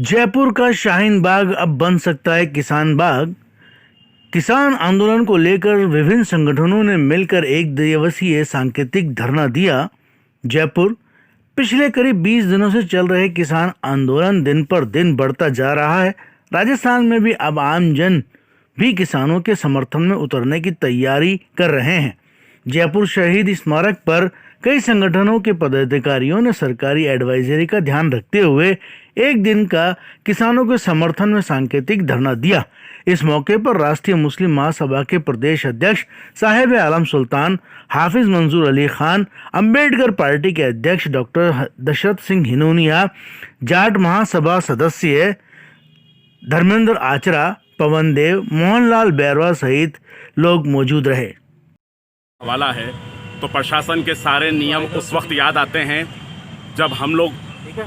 जयपुर का शाहीन बाग अब बन सकता है किसान बाग। किसान आंदोलन को लेकर विभिन्न संगठनों ने मिलकर एक दिवसीय सांकेतिक धरना दिया। जयपुर पिछले करीब 20 दिनों से चल रहे किसान आंदोलन दिन पर दिन बढ़ता जा रहा है। राजस्थान में भी अब आम जन भी किसानों के समर्थन में उतरने की तैयारी कर रहे हैं। जयपुर शहीद स्मारक पर कई संगठनों के पदाधिकारियों ने सरकारी एडवाइजरी का ध्यान रखते हुए एक दिन का किसानों के समर्थन में सांकेतिक धरना दिया। इस मौके पर राष्ट्रीय मुस्लिम महासभा के प्रदेश अध्यक्ष साहिब आलम सुल्तान, हाफिज मंजूर अली खान, अंबेडकर पार्टी के अध्यक्ष डॉक्टर दशरथ सिंह हिनोनिया, जाट महासभा सदस्य धर्मेंद्र आचरा, पवन देव, मोहनलाल बैरवा सहित लोग मौजूद रहे। हवाला है तो प्रशासन के सारे नियम उस वक्त याद आते हैं जब हम लोग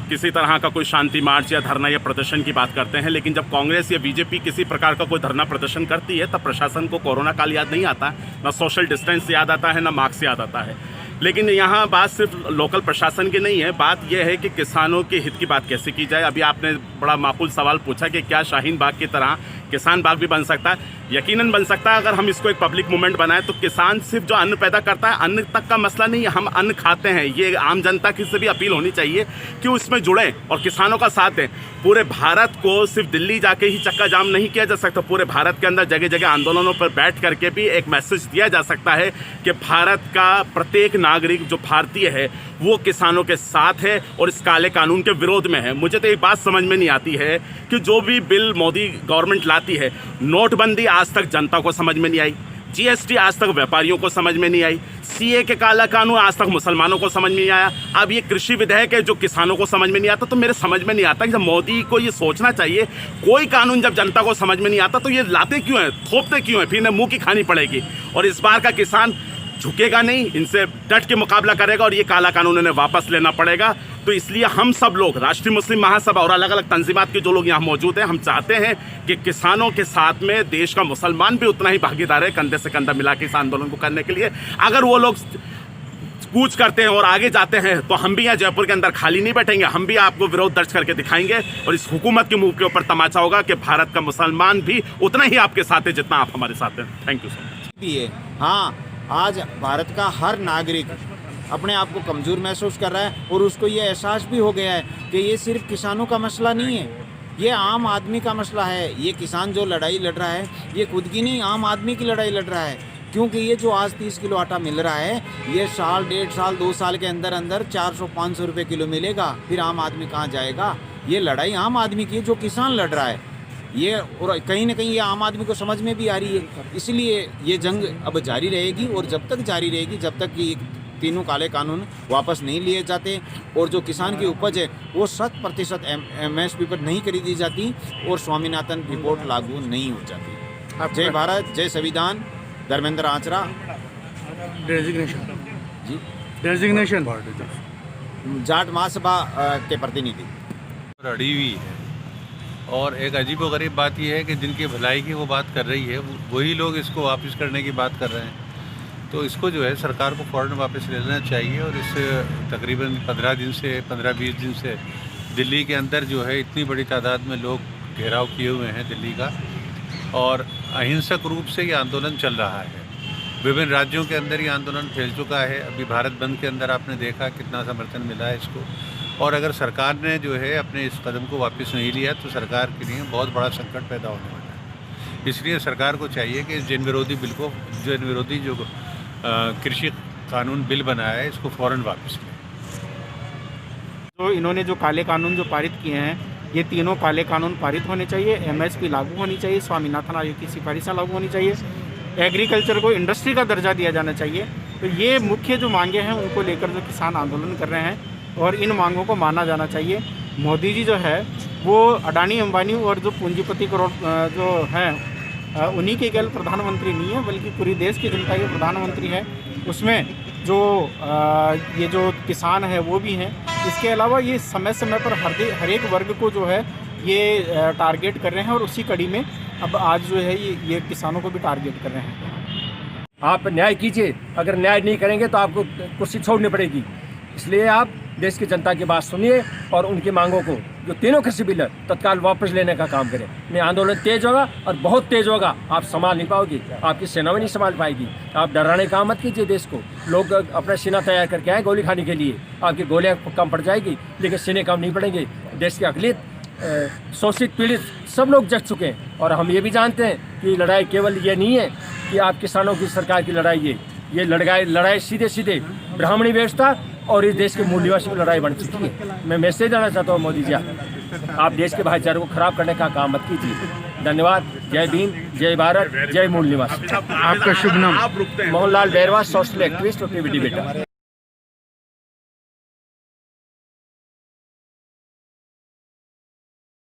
किसी तरह का कोई शांति मार्च या धरना या प्रदर्शन की बात करते हैं, लेकिन जब कांग्रेस या बीजेपी किसी प्रकार का कोई धरना प्रदर्शन करती है तब प्रशासन को कोरोना काल याद नहीं आता, ना सोशल डिस्टेंस याद आता है, ना मास्क याद आता है। लेकिन यहाँ बात सिर्फ लोकल प्रशासन की नहीं है, बात यह है कि किसानों के हित की बात कैसे की जाए। अभी आपने बड़ा माकूल सवाल पूछा कि क्या शाहीन बाग की तरह किसान बाग भी बन सकता है। यकीनन बन सकता है अगर हम इसको एक पब्लिक मूवमेंट बनाएं। तो किसान सिर्फ जो अन्न पैदा करता है, अन्न तक का मसला नहीं है, हम अन्न खाते हैं। ये आम जनता की से भी अपील होनी चाहिए कि वो इसमें जुड़ें और किसानों का साथ दें। पूरे भारत को सिर्फ दिल्ली जाके ही चक्का जाम नहीं किया जा सकता, पूरे भारत के अंदर जगह जगह आंदोलनों पर बैठ करके भी एक मैसेज दिया जा सकता है कि भारत का प्रत्येक नागरिक जो भारतीय है वो किसानों के साथ है और इस काले कानून के विरोध में है। मुझे तो एक बात समझ में नहीं आती है कि जो भी बिल मोदी गवर्नमेंट लाती है, नोटबंदी आज तक जनता को समझ में नहीं आई, जीएसटी आज तक व्यापारियों को समझ में नहीं आई, सीए के काला कानून आज तक मुसलमानों को समझ में नहीं आया, अब ये कृषि विधेयक है जो किसानों को समझ में नहीं आता। तो मेरे समझ में नहीं आता कि जब मोदी को ये सोचना चाहिए, कोई कानून जब जनता को समझ में नहीं आता तो ये लाते क्यों हैं, थोपते क्यों हैं, फिर इन्हें मुंह की खानी पड़ेगी। और इस बार का किसान झुकेगा नहीं, इनसे डट के मुकाबला करेगा और ये काला कानून इन्हें वापस लेना पड़ेगा। तो इसलिए हम सब लोग, राष्ट्रीय मुस्लिम महासभा और अलग अलग तंजीमात के जो लोग यहाँ मौजूद हैं, हम चाहते हैं कि किसानों के साथ में देश का मुसलमान भी उतना ही भागीदार है, कंधे से कंधा मिला के इस आंदोलन को करने के लिए। अगर वो लोग कूच करते हैं और आगे जाते हैं तो हम भी यहाँ जयपुर के अंदर खाली नहीं बैठेंगे, हम भी आपको विरोध दर्ज करके दिखाएंगे और इस हुकूमत के मुंह के ऊपर तमाचा होगा कि भारत का मुसलमान भी उतना ही आपके साथ है जितना आप हमारे साथ हैं। Thank you so much. हाँ, आज भारत का हर नागरिक अपने आप को कमज़ोर महसूस कर रहा है और उसको ये एहसास भी हो गया है कि ये सिर्फ किसानों का मसला नहीं है, ये आम आदमी का मसला है। ये किसान जो लड़ाई लड़ रहा है ये खुद की नहीं, आम आदमी की लड़ाई लड़ रहा है। क्योंकि ये जो आज 30 किलो आटा मिल रहा है, ये साल, 1.5 साल, 2 साल के अंदर अंदर 400-500 रुपये किलो मिलेगा। फिर आम आदमी कहाँ जाएगा? ये लड़ाई आम आदमी की है जो किसान लड़ रहा है ये, और कहीं ना कहीं ये आम आदमी को समझ में भी आ रही है। इसलिए ये जंग अब जारी रहेगी और जब तक जारी रहेगी, जब तक कि तीनों काले कानून वापस नहीं लिए जाते और जो किसान की उपज है वो 100% MSP पर नहीं खरीदी जाती और स्वामीनाथन रिपोर्ट लागू नहीं हो जाती। जय भारत, जय संविधान। धर्मेंद्र आचरा। डेजिग्नेशन जी, डेजिग्नेशन जाट महासभा के प्रतिनिधि। अड़ी हुई है और एक अजीबोगरीब बात यह है कि जिनकी भलाई की वो बात कर रही है वही लोग इसको वापस करने की बात कर रहे हैं। तो इसको जो है सरकार को फ़ौरन वापस ले लेना चाहिए। और इस तकरीबन 15-20 दिन से दिल्ली के अंदर जो है इतनी बड़ी तादाद में लोग घेराव किए हुए हैं दिल्ली का, और अहिंसक रूप से ये आंदोलन चल रहा है। विभिन्न राज्यों के अंदर ये आंदोलन फैल चुका है। अभी भारत बंद के अंदर आपने देखा कितना समर्थन मिला है इसको। और अगर सरकार ने जो है अपने इस कदम को वापस नहीं लिया तो सरकार के लिए बहुत बड़ा संकट पैदा होने वाला है। इसलिए सरकार को चाहिए कि जन विरोधी जो कृषि कानून बिल बनाया है इसको फ़ौरन वापस लें। तो इन्होंने जो काले कानून जो पारित किए हैं, ये तीनों काले कानून पारित होने चाहिए, MSP लागू होनी चाहिए, स्वामीनाथन आयोग की सिफारिशें लागू होनी चाहिए, एग्रीकल्चर को इंडस्ट्री का दर्जा दिया जाना चाहिए। तो ये मुख्य जो मांगे हैं उनको लेकर जो किसान आंदोलन कर रहे हैं और इन मांगों को माना जाना चाहिए। मोदी जी जो है वो अडानी अंबानी और जो पूंजीपति करोड़ जो हैं उन्हीं के केवल प्रधानमंत्री नहीं है बल्कि पूरी देश की जनता के प्रधानमंत्री है। उसमें जो ये जो किसान है वो भी हैं। इसके अलावा ये समय समय पर हर एक वर्ग को जो है ये टारगेट कर रहे हैं और उसी कड़ी में अब आज जो है ये किसानों को भी टारगेट कर रहे हैं। आप न्याय कीजिए, अगर न्याय नहीं करेंगे तो आपको कुर्सी छोड़नी पड़ेगी। इसलिए आप देश की जनता की बात सुनिए और उनकी मांगों को जो तीनों कृषि बिल तत्काल वापस लेने का काम करें। नहीं आंदोलन तेज होगा और बहुत तेज होगा, आप संभाल नहीं पाओगे, आपकी सेना भी नहीं संभाल पाएगी। आप डराने का मत कीजिए देश को। लोग अपना सीना तैयार करके आए गोली खाने के लिए, आपकी गोलियां कम पड़ जाएगी लेकिन सीने कम नहीं पड़ेंगे। देश के अकलियत, शोषित, पीड़ित सब लोग जग चुके हैं और हम ये भी जानते हैं कि लड़ाई केवल ये नहीं है कि आप किसानों की सरकार की लड़ाई है, ये लड़ाई सीधे सीधे ब्राह्मणी व्यवस्था और इस देश के मूल निवासी की लड़ाई बन चुकी है। मैं मैसेज देना चाहता हूँ मोदी जी, आप देश के भाईचारे को खराब करने का काम मत कीजिए। धन्यवाद। जय भीम, जय भारत, जय मूल निवासी। आपका शुभ नाम? आप रुकते हैं। मोहनलाल बैरवा, सोशल एक्टिविस्ट और टीवी डिबेटर।